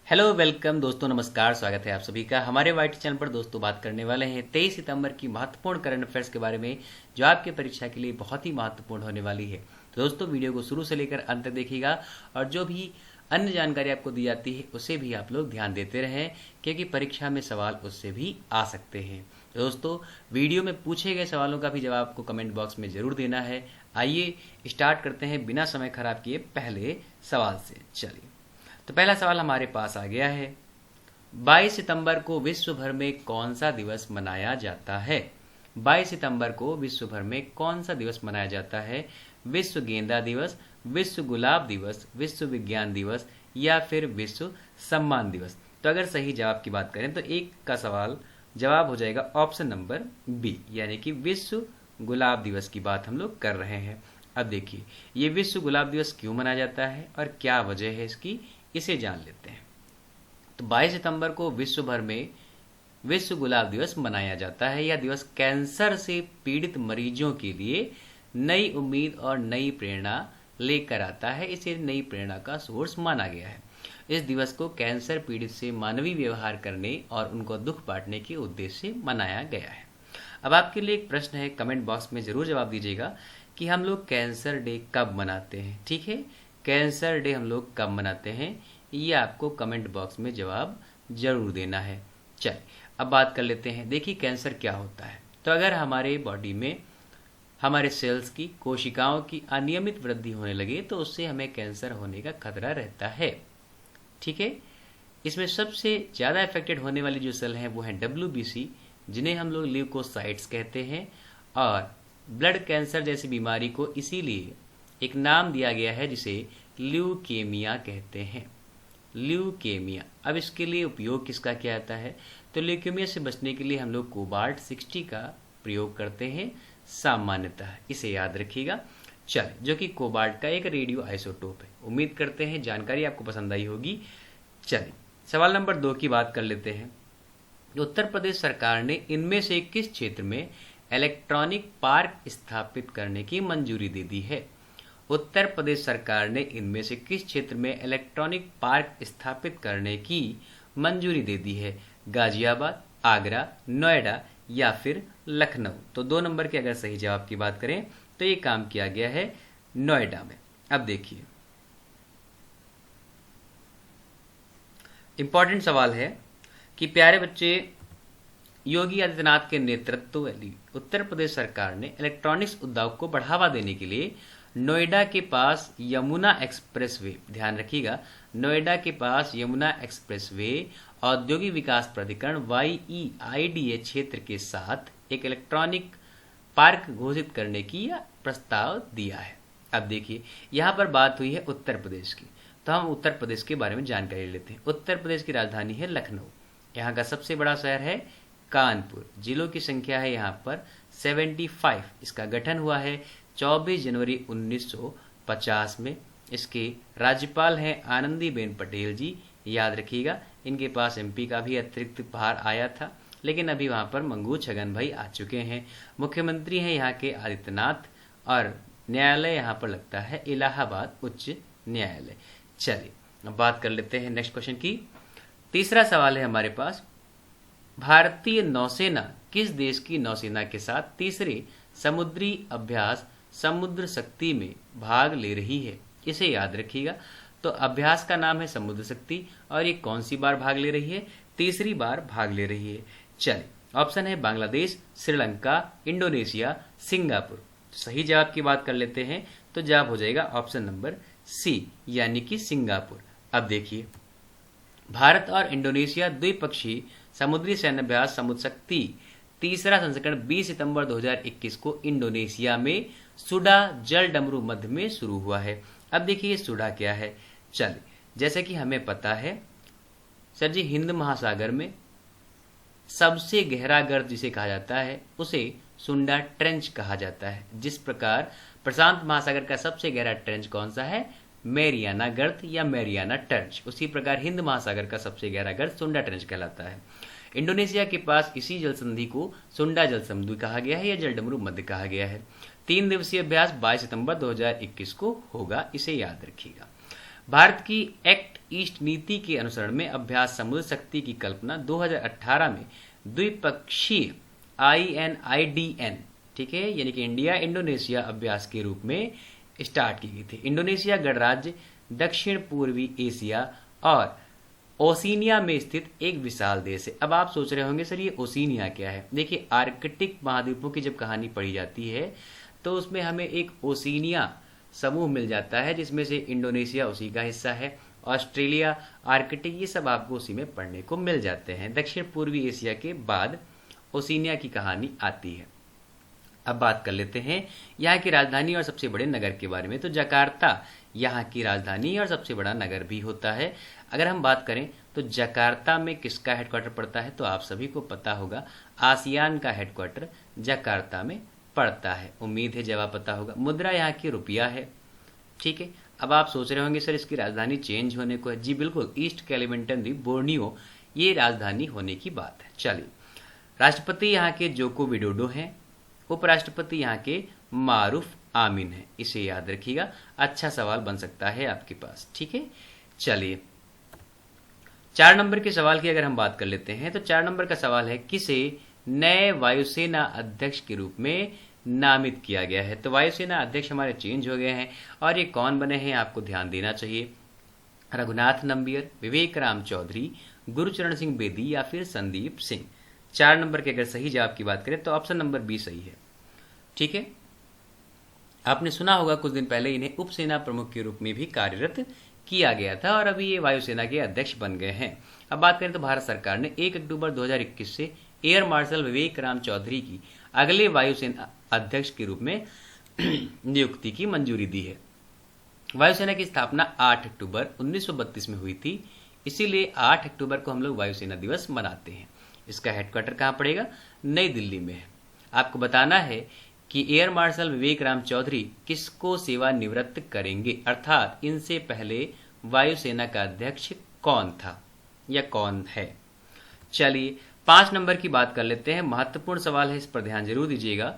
Hello welcome दोस्तों, नमस्कार। स्वागत है आप सभी का हमारे वाइट चैनल पर। दोस्तों बात करने वाले हैं 23 सितंबर की महत्वपूर्ण करंट अफेयर्स के बारे में, जो आपकी परीक्षा के लिए बहुत ही महत्वपूर्ण होने वाली है। तो दोस्तों वीडियो को शुरू से लेकर अंत तक देखिएगा और जो भी अन्य जानकारी आपको दी जाती है उसे भी आप लोग ध्यान देते रहें, क्योंकि परीक्षा में सवाल उससे भी आ सकते हैं। तो दोस्तों वीडियो में पूछे गए सवालों का भी जवाब आपको कमेंट बॉक्स में जरूर देना है। आइए स्टार्ट करते हैं बिना समय खराब किए पहले सवाल से। चलिए, तो पहला सवाल हमारे पास आ गया है। 22 सितंबर को विश्व भर में कौन सा दिवस मनाया जाता है? 22 सितंबर को विश्व भर में कौन सा दिवस मनाया जाता है? विश्व गेंदा दिवस, विश्व गुलाब दिवस, विश्व विज्ञान दिवस या फिर विश्व सम्मान दिवस? तो अगर सही जवाब की बात करें तो एक का सवाल जवाब हो जाएगा ऑप्शन नंबर बी, यानी कि विश्व गुलाब दिवस की बात हम लोग कर रहे हैं। अब देखिए, ये विश्व गुलाब दिवस क्यों मनाया जाता है और क्या वजह है इसकी, इसे जान लेते हैं। तो 22 सितंबर को विश्व भर में विश्व गुलाब दिवस मनाया जाता है। यह दिवस कैंसर से पीड़ित मरीजों के लिए नई उम्मीद और नई प्रेरणा लेकर आता है। इसे नई प्रेरणा का सोर्स माना गया है। इस दिवस को कैंसर पीड़ित से मानवीय व्यवहार करने और उनको दुख बांटने के उद्देश्य से मनाया गया है। अब आपके लिए एक प्रश्न है, कमेंट बॉक्स में जरूर जवाब दीजिएगा कि हम लोग कैंसर डे कब मनाते हैं। ठीक है, कैंसर डे हम लोग कब मनाते हैं, ये आपको कमेंट बॉक्स में जवाब जरूर देना है। चलिए अब बात कर लेते हैं। देखिए कैंसर क्या होता है। तो अगर हमारे बॉडी में हमारे सेल्स की, कोशिकाओं की अनियमित वृद्धि होने लगे तो उससे हमें कैंसर होने का खतरा रहता है। ठीक है, इसमें सबसे ज़्यादा इफेक्टेड होने वाली जो सेल हैं वो हैं WBC, जिन्हें हम लोग ल्यूकोसाइट्स कहते हैं। और ब्लड कैंसर जैसी बीमारी को इसीलिए एक नाम दिया गया है जिसे ल्यूकेमिया कहते हैं। ल्यूकेमिया। अब इसके लिए उपयोग किसका किया जाता है? तो ल्यूकेमिया से बचने के लिए हम लोग कोबाल्ट 60 का प्रयोग करते हैं सामान्यतः, इसे याद रखिएगा। चलिए, जो कि कोबाल्ट का एक रेडियो आइसोटोप है। उम्मीद करते हैं जानकारी आपको पसंद आई होगी। चलिए सवाल नंबर 2 की बात कर लेते हैं। उत्तर प्रदेश सरकार ने इनमें से किस क्षेत्र में इलेक्ट्रॉनिक पार्क स्थापित करने की मंजूरी दे दी है? उत्तर प्रदेश सरकार ने इनमें से किस क्षेत्र में इलेक्ट्रॉनिक पार्क स्थापित करने की मंजूरी दे दी है? गाजियाबाद, आगरा, नोएडा या फिर लखनऊ? तो 2 नंबर के अगर सही जवाब की बात करें तो ये काम किया गया है नोएडा में। अब देखिए, इंपॉर्टेंट सवाल है कि प्यारे बच्चे, योगी आदित्यनाथ के नेतृत्व वाली उत्तर प्रदेश सरकार ने इलेक्ट्रॉनिक्स उद्योग को बढ़ावा देने के लिए नोएडा के पास यमुना एक्सप्रेसवे, ध्यान रखिएगा, नोएडा के पास यमुना एक्सप्रेसवे औद्योगिक विकास प्राधिकरण YEIDA क्षेत्र के साथ एक इलेक्ट्रॉनिक पार्क घोषित करने की प्रस्ताव दिया है। अब देखिए, यहाँ पर बात हुई है उत्तर प्रदेश की, तो हम उत्तर प्रदेश के बारे में जानकारी लेते हैं। उत्तर प्रदेश की राजधानी है लखनऊ। यहाँ का सबसे बड़ा शहर है कानपुर। जिलों की संख्या है यहाँ पर 75। इसका गठन हुआ है 24 जनवरी 1950 में। इसके राज्यपाल हैं आनंदीबेन पटेल जी, याद रखिएगा। इनके पास MP का भी अतिरिक्त भार आया था, लेकिन अभी वहाँ पर मंगू छगन भाई आ चुके हैं। मुख्यमंत्री हैं यहाँ के आदित्यनाथ और न्यायालय यहाँ पर लगता है इलाहाबाद उच्च न्यायालय। चलिए अब बात कर लेते हैं नेक्स्ट क्वेश्चन की। तीसरा सवाल है हमारे पास, भारतीय नौसेना किस देश की नौसेना के साथ तीसरे समुद्री अभ्यास समुद्र शक्ति में भाग ले रही है? इसे याद रखिएगा। तो अभ्यास का नाम है समुद्र शक्ति और ये कौन सी बार भाग ले रही है? तीसरी बार भाग ले रही है। चलिए ऑप्शन है बांग्लादेश, श्रीलंका, इंडोनेशिया, सिंगापुर। सही जवाब की बात कर लेते हैं तो जवाब हो जाएगा ऑप्शन नंबर C, यानी कि सिंगापुर। अब देखिए, भारत और इंडोनेशिया द्विपक्षीय समुद्री सैन्याभ्यास समुद्र शक्ति तीसरा संस्करण 20 सितंबर 2021 को इंडोनेशिया में सुडा जल डमरू मध्य में शुरू हुआ है। अब देखिए ये सुडा क्या है। चलिए, जैसे कि हमें पता है सर जी, हिंद महासागर में सबसे गहरा गर्त जिसे कहा जाता है उसे सुंडा ट्रेंच कहा जाता है। जिस प्रकार प्रशांत महासागर का सबसे गहरा ट्रेंच कौन सा है? मैरियाना गर्त या मैरियाना ट्रेंच। उसी प्रकार हिंद महासागर का सबसे गहरा गर्त सुंडा ट्रेंच कहलाता है। इंडोनेशिया के पास इसी जल संधि को सुंडा जल संधि कहा गया है या जल डमरू मध्य कहा गया है। 3 दिवसीय अभ्यास 22 सितंबर 2021 को होगा, इसे याद रखिएगा। भारत की एक्ट ईस्ट नीति के अनुसरण में अभ्यास समुद्र शक्ति की कल्पना 2018 में द्विपक्षीय INIDN, ठीक है, यानी कि इंडिया इंडोनेशिया अभ्यास के रूप में स्टार्ट की गई थी। इंडोनेशिया गणराज्य दक्षिण पूर्वी एशिया और ओशिनिया में स्थित एक विशाल देश है। अब आप सोच रहे होंगे सर ये ओशिनिया क्या है। देखिए, आर्कटिक महाद्वीपों की जब कहानी पढ़ी जाती है तो उसमें हमें एक ओशिनिया समूह मिल जाता है, जिसमें से इंडोनेशिया उसी का हिस्सा है, ऑस्ट्रेलिया, आर्कटिक, ये सब आपको उसी में पढ़ने को मिल जाते हैं। दक्षिण पूर्वी एशिया के बाद ओशिनिया की कहानी आती है। अब बात कर लेते हैं यहाँ की राजधानी और सबसे बड़े नगर के बारे में। तो जकार्ता यहाँ की राजधानी और सबसे बड़ा नगर भी होता है। अगर हम बात करें तो जकार्ता में किसका हेडक्वार्टर पड़ता है, तो आप सभी को पता होगा आसियान का हेडक्वार्टर जकार्ता में पड़ता है। उम्मीद है जवाब पता होगा। मुद्रा यहाँ की रुपया है, ठीक है। अब आप सोच रहे होंगे सर इसकी राजधानी चेंज होने को है। जी बिल्कुल, ईस्ट कैलिमिंटन द्वीप बोर्नियो ये राजधानी होने की बात है। चलिए, राष्ट्रपति यहाँ के जोको विडोडो हैं, उपराष्ट्रपति यहाँ के मारूफ आमीन है। इसे याद रखिएगा, अच्छा सवाल बन सकता है आपके पास, ठीक है। चलिए, 4 नंबर के सवाल की अगर हम बात कर लेते हैं तो 4 नंबर का सवाल है, किसे नए वायुसेना अध्यक्ष के रूप में नामित किया गया है। तो वायुसेना अध्यक्ष हमारे चेंज हो गए हैं और ये कौन बने हैं आपको ध्यान देना चाहिए। रघुनाथ नंबियर, विवेक राम चौधरी, गुरुचरण सिंह बेदी या फिर संदीप सिंह। 4 नंबर के अगर सही जवाब की बात करें तो ऑप्शन नंबर बी सही है, ठीक है। आपने सुना होगा कुछ दिन पहले इन्हें उप सेना प्रमुख के रूप में भी कार्यरत किया गया था और अभी ये वायुसेना के अध्यक्ष बन गए हैं। अब बात करें तो भारत सरकार ने 1 अक्टूबर 2021 से एयर मार्शल विवेक राम चौधरी की अगले वायुसेना अध्यक्ष के रूप में नियुक्ति की मंजूरी दी है। वायुसेना की स्थापना 8 अक्टूबर 1932 में हुई थी, इसीलिए 8 अक्टूबर को हम लोग वायुसेना दिवस मनाते हैं। इसका हेडक्वार्टर कहाँ पड़ेगा, नई दिल्ली में है। आपको बताना है कि एयर मार्शल विवेक राम चौधरी किसको सेवानिवृत्त करेंगे, अर्थात इनसे पहले वायुसेना का अध्यक्ष कौन था या कौन है। चलिए, 5 नंबर की बात कर लेते हैं। महत्वपूर्ण सवाल है, इस पर ध्यान जरूर दीजिएगा।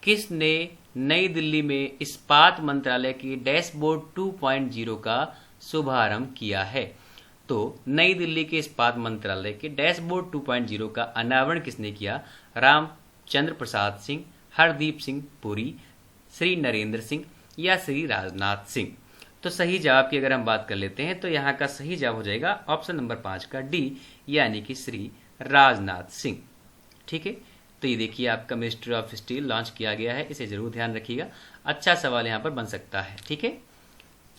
किसने नई दिल्ली में इस्पात मंत्रालय की डैशबोर्ड 2.0 का शुभारंभ किया है। तो नई दिल्ली के इस्पात मंत्रालय के डैशबोर्ड 2.0 का अनावरण किसने किया, रामचंद्र प्रसाद सिंह, हरदीप सिंह पुरी, श्री नरेंद्र सिंह या श्री राजनाथ सिंह। तो सही जवाब की अगर हम बात कर लेते हैं तो यहाँ का सही जवाब हो जाएगा ऑप्शन नंबर 5 का डी, यानी कि श्री राजनाथ सिंह, ठीक है। तो ये देखिए आपका मिनिस्ट्री ऑफ स्टील लॉन्च किया गया है, इसे जरूर ध्यान रखिएगा, अच्छा सवाल यहाँ पर बन सकता है, ठीक है।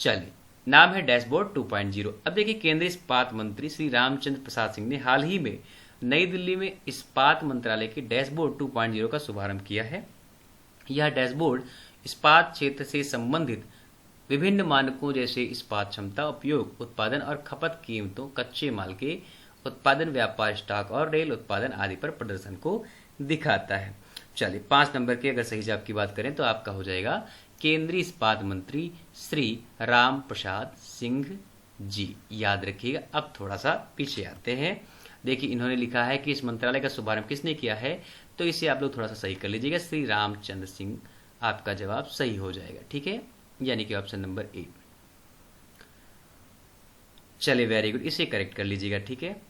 चलिए, नाम है डैशबोर्ड 2.0। अब देखिए, केंद्रीय इस्पात मंत्री श्री रामचंद्र प्रसाद सिंह ने हाल ही में नई दिल्ली में इस्पात मंत्रालय के डैशबोर्ड 2.0 का शुभारंभ किया है। यह डैशबोर्ड इस्पात क्षेत्र से संबंधित विभिन्न मानकों जैसे इस्पात क्षमता, उपयोग, उत्पादन और खपत कीमतों, कच्चे माल के उत्पादन, व्यापार, स्टॉक और रेल उत्पादन आदि पर प्रदर्शन को दिखाता है। चलिए, 5 नंबर के अगर सही जवाब की बात करें तो आपका हो जाएगा केंद्रीय इस्पात मंत्री श्री राम प्रसाद सिंह जी, याद रखिएगा। अब थोड़ा सा पीछे आते हैं। देखिए, इन्होंने लिखा है कि इस मंत्रालय का शुभारंभ किसने किया है, तो इसे आप लोग थोड़ा सा सही कर लीजिएगा, श्री रामचंद्र सिंह। आपका जवाब सही हो जाएगा, ठीक है, यानी कि ऑप्शन नंबर ए। चलिए, वेरी गुड, इसे करेक्ट कर लीजिएगा, ठीक है।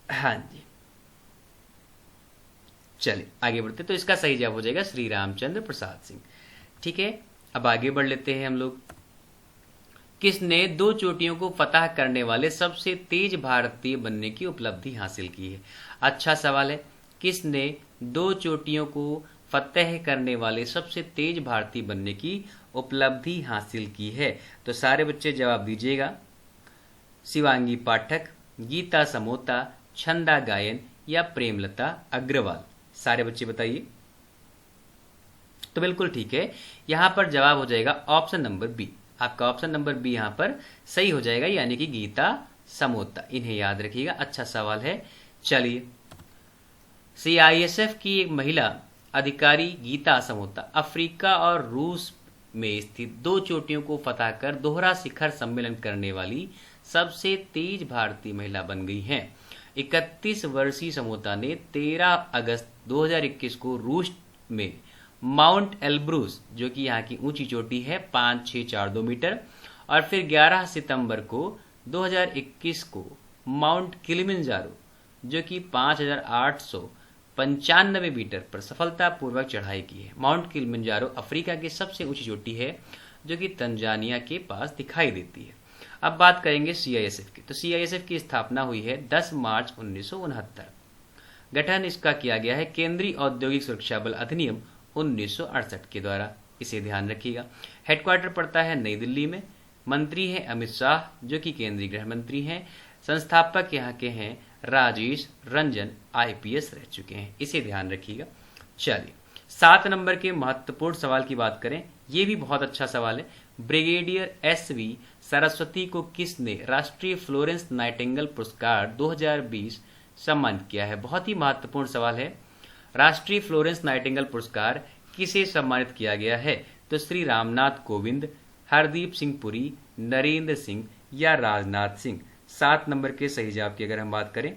हाँ जी, चलिए आगे बढ़ते। तो इसका सही जवाब हो जाएगा श्री रामचंद्र प्रसाद सिंह, ठीक है। अब आगे बढ़ लेते हैं हम लोग। किसने 2 चोटियों को फतह करने वाले सबसे तेज भारतीय बनने की उपलब्धि हासिल की है। अच्छा सवाल है, किसने 2 चोटियों को फतह करने वाले सबसे तेज भारतीय बनने की उपलब्धि हासिल की है। तो सारे बच्चे जवाब दीजिएगा। शिवांगी पाठक, गीता समोता, छंदा गायन या प्रेमलता अग्रवाल। सारे बच्चे बताइए। तो बिल्कुल ठीक है, यहां पर जवाब हो जाएगा ऑप्शन नंबर बी। आपका ऑप्शन नंबर बी यहां पर सही हो जाएगा, यानी कि गीता समोता। इन्हें याद रखिएगा, अच्छा सवाल है। चलिए, सीआईएसएफ की एक महिला अधिकारी गीता समोता अफ्रीका और रूस में स्थित 2 चोटियों को फतह कर दोहरा शिखर सम्मेलन करने वाली सबसे तेज भारतीय महिला बन गई हैं। 31 वर्षीय समोता ने 13 अगस्त 2021 को रूस में माउंट एल्ब्रूस, जो कि यहाँ की ऊंची चोटी है 5642 मीटर, और फिर 11 सितंबर को 2021 को माउंट किलिमंजारो जो कि 5,895 मीटर पर सफलतापूर्वक चढ़ाई की है। माउंट किलिमंजारो अफ्रीका की सबसे ऊंची चोटी है जो कि तंजानिया के पास दिखाई देती है। अब बात करेंगे सीआईएसएफ की। तो सीआईएसएफ की स्थापना हुई है 10 मार्च 1969। गठन इसका किया गया है केंद्रीय औद्योगिक सुरक्षा बल अधिनियम 1968 के द्वारा, इसे ध्यान रखिएगा। हेडक्वार्टर पड़ता है नई दिल्ली में। मंत्री हैं अमित शाह जो कि केंद्रीय गृह मंत्री हैं। संस्थापक यहाँ के हैं राजेश रंजन, आईपीएस रह चुके हैं, इसे ध्यान रखिएगा। चलिए 7 नंबर के महत्वपूर्ण सवाल की बात करें, ये भी बहुत अच्छा सवाल है। ब्रिगेडियर एसवी सरस्वती को किसने राष्ट्रीय फ्लोरेंस नाइटिंगेल पुरस्कार 2020 सम्मानित किया है? बहुत ही महत्वपूर्ण सवाल है। राष्ट्रीय फ्लोरेंस नाइटिंगेल पुरस्कार किसे सम्मानित किया गया है? तो श्री रामनाथ कोविंद, हरदीप सिंह पुरी, नरेंद्र सिंह या राजनाथ सिंह। 7 नंबर के सही जवाब की अगर हम बात करें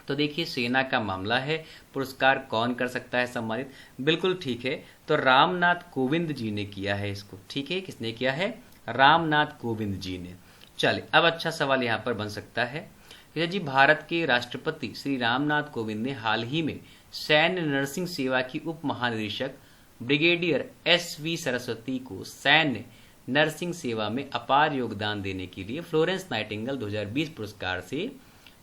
तो देखिए सेना का मामला है, पुरस्कार कौन कर सकता है सम्मानित? बिल्कुल ठीक है, तो रामनाथ कोविंद जी ने किया है इसको। ठीक है, किसने किया है? रामनाथ कोविंद जी ने। चलिए अब अच्छा सवाल यहाँ पर बन सकता है जी, भारत के राष्ट्रपति श्री रामनाथ कोविंद ने हाल ही में सैन्य नर्सिंग सेवा की उप महानिदेशक ब्रिगेडियर एसवी सरस्वती को सैन्य नर्सिंग सेवा में अपार योगदान देने के लिए फ्लोरेंस नाइटिंगेल 2020 पुरस्कार से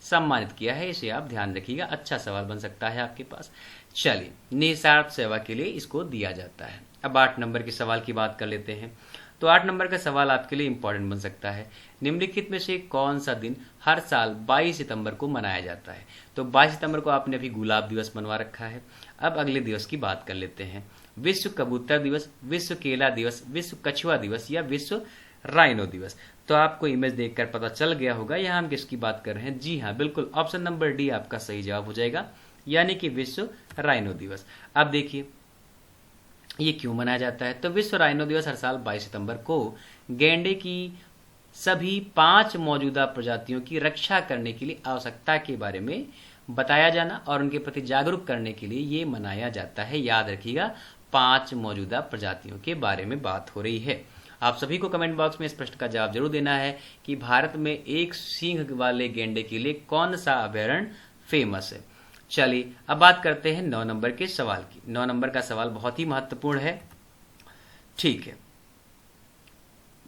सम्मानित किया है। इसे आप ध्यान रखिएगा, अच्छा सवाल बन सकता है आपके पास। चलिए निस्वार्थ सेवा के लिए इसको दिया जाता है। अब 8 नंबर के सवाल की बात कर लेते हैं। तो 8 नंबर का सवाल आपके लिए इंपॉर्टेंट बन सकता है। निम्नलिखित में से कौन सा दिन हर साल 22 सितंबर को मनाया जाता है? तो 22 सितंबर को आपने अभी गुलाब दिवस मनवा रखा है। अब अगले दिवस की बात कर लेते हैं। विश्व कबूतर दिवस, विश्व केला दिवस, विश्व कछुआ दिवस या विश्व राइनो दिवस। तो आपको इमेज देखकर पता चल गया होगा यहाँ हम किसकी बात कर रहे हैं। जी हाँ, बिल्कुल ऑप्शन नंबर डी आपका सही जवाब हो जाएगा, यानी कि विश्व राइनो दिवस। अब देखिए ये क्यों मनाया जाता है? तो विश्व राइनो दिवस हर साल 22 सितंबर को गैंडे की सभी 5 मौजूदा प्रजातियों की रक्षा करने के लिए आवश्यकता के बारे में बताया जाना और उनके प्रति जागरूक करने के लिए ये मनाया जाता है। याद रखिएगा, 5 मौजूदा प्रजातियों के बारे में बात हो रही है। आप सभी को कमेंट बॉक्स में इस प्रश्न का जवाब जरूर देना है कि भारत में एक सींग वाले गैंडे के लिए कौन सा अभयारण्य फेमस है। चलिए अब बात करते हैं 9 नंबर के सवाल की। 9 नंबर का सवाल बहुत ही महत्वपूर्ण है। ठीक है,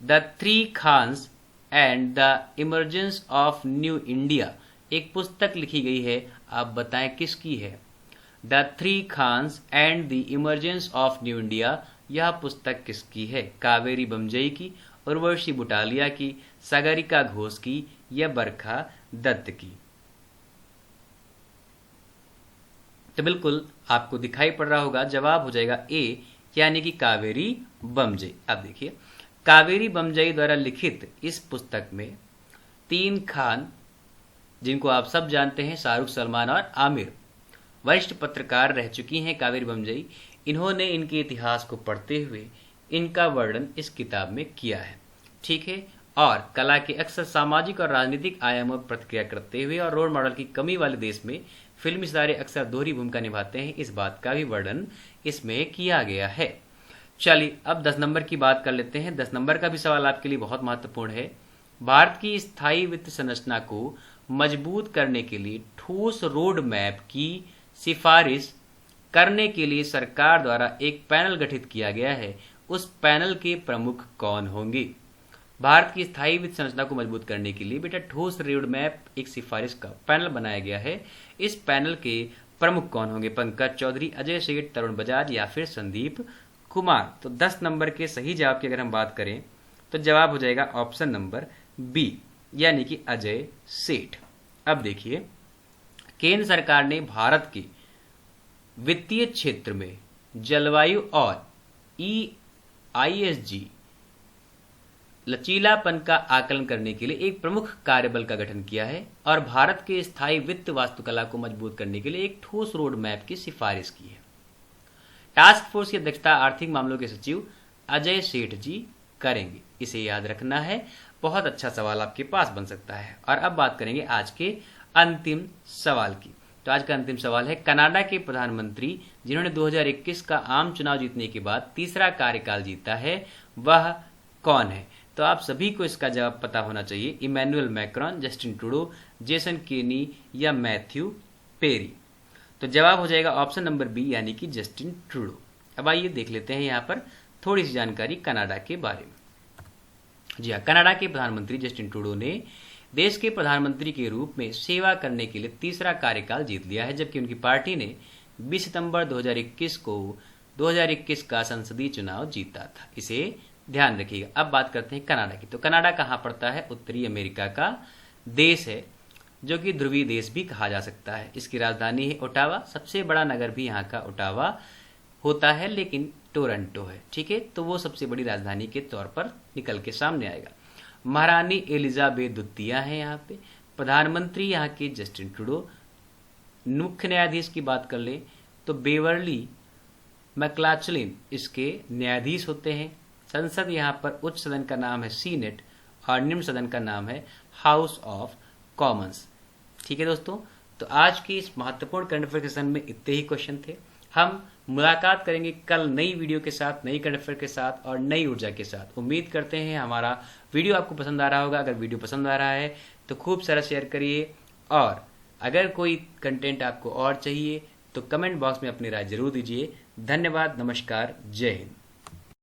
the three Khans and the emergence of new India एक पुस्तक लिखी गई है, आप बताएं किसकी है? The three Khans and the emergence of new India, यह पुस्तक किसकी है? कावेरी बमजई की, उर्वशी बुटालिया की, सागरिका घोष की या बरखा दत्त की? तो बिल्कुल आपको दिखाई पड़ रहा होगा, जवाब हो जाएगा ए, यानी कि कावेरी बमजई। अब देखिए कावेरी बमजई द्वारा लिखित इस पुस्तक में 3 खान, जिनको आप सब जानते हैं, शाहरुख, सलमान और आमिर, वरिष्ठ पत्रकार रह चुकी हैं कावेरी बमजई। इन्होंने इनके इतिहास को पढ़ते हुए इनका वर्णन इस किताब में किया है। ठीक है, और कला के अक्सर सामाजिक और राजनीतिक आयामों पर प्रतिक्रिया करते हुए और रोल मॉडल की कमी वाले देश में फिल्मी सितारे अक्सर दोहरी भूमिका निभाते हैं, इस बात का भी वर्णन इसमें किया गया है। चलिए अब 10 नंबर की बात कर लेते हैं। 10 नंबर का भी सवाल आपके लिए बहुत महत्वपूर्ण है। भारत की स्थायी वित्त संरचना को मजबूत करने के लिए ठोस रोड मैप की सिफारिश करने के लिए सरकार द्वारा एक पैनल गठित किया गया है। उस पैनल के प्रमुख कौन होंगे? भारत की स्थायी वित्त संरचना को मजबूत करने के लिए बेटा ठोस रोड मैप एक सिफारिश का पैनल बनाया गया है। इस पैनल के प्रमुख कौन होंगे? पंकज चौधरी, अजय सेठ, तरुण बजाज या फिर संदीप कुमार? तो 10 नंबर के सही जवाब की अगर हम बात करें तो जवाब हो जाएगा ऑप्शन नंबर बी, यानी कि अजय सेठ। अब देखिए केंद्र सरकार ने भारत के वित्तीय क्षेत्र में जलवायु और EISG लचीलापन का आकलन करने के लिए एक प्रमुख कार्यबल का गठन किया है और भारत के स्थायी वित्त वास्तुकला को मजबूत करने के लिए एक ठोस रोड मैप की सिफारिश की है। टास्क फोर्स की अध्यक्षता आर्थिक मामलों के सचिव अजय सेठ जी करेंगे, इसे याद रखना है। बहुत अच्छा सवाल आपके पास बन सकता है। और अब बात करेंगे आज के अंतिम सवाल की। तो आज का अंतिम सवाल है, कनाडा के प्रधानमंत्री जिन्होंने 2021 का आम चुनाव जीतने के बाद तीसरा कार्यकाल जीता है, वह कौन है? तो आप सभी को इसका जवाब पता होना चाहिए। Emmanuel Macron, Justin Trudeau, Jason Kenney या मैथ्यू पेरी। तो जवाब हो जाएगा ऑप्शन नंबर बी यानी कि जस्टिन ट्रूडो। अब आइए देख लेते हैं यहाँ पर थोड़ी सी जानकारी कनाडा के बारे में। जी हाँ, कनाडा के प्रधानमंत्री जस्टिन ट्रूडो ने देश के प्रधानमंत्री के रूप में सेवा करने के लिए तीसरा कार्यकाल जीत लिया है, जबकि उनकी पार्टी ने 20 सितंबर 2021 का संसदीय चुनाव जीता था। इसे ध्यान रखिएगा। अब बात करते हैं कनाडा की। तो कनाडा कहाँ पड़ता है? उत्तरी अमेरिका का देश है, जो कि ध्रुवीय देश भी कहा जा सकता है। इसकी राजधानी है ओटावा। सबसे बड़ा नगर भी यहाँ का ओटावा होता है, लेकिन टोरंटो है। ठीक है, तो वो सबसे बड़ी राजधानी के तौर पर निकल के सामने आएगा। महारानी एलिजाबेथ द्वितीय है यहाँ पे। प्रधानमंत्री यहाँ के जस्टिन ट्रूडो। मुख्य न्यायाधीश की बात कर लें तो बेवर्ली मैक्लाचलिन इसके न्यायाधीश होते हैं। संसद यहाँ पर उच्च सदन का नाम है सीनेट और निम्न सदन का नाम है हाउस ऑफ कॉमन्स। ठीक है दोस्तों, तो आज की इस महत्वपूर्ण करंट अफेयर सेशन में इतने ही क्वेश्चन थे। हम मुलाकात करेंगे कल नई वीडियो के साथ, नई करंट अफेयर के साथ और नई ऊर्जा के साथ। उम्मीद करते हैं हमारा वीडियो आपको पसंद आ रहा होगा। अगर वीडियो पसंद आ रहा है तो खूब सारा शेयर करिए, और अगर कोई कंटेंट आपको और चाहिए तो कमेंट बॉक्स में अपनी राय जरूर दीजिए। धन्यवाद, नमस्कार, जय हिंद।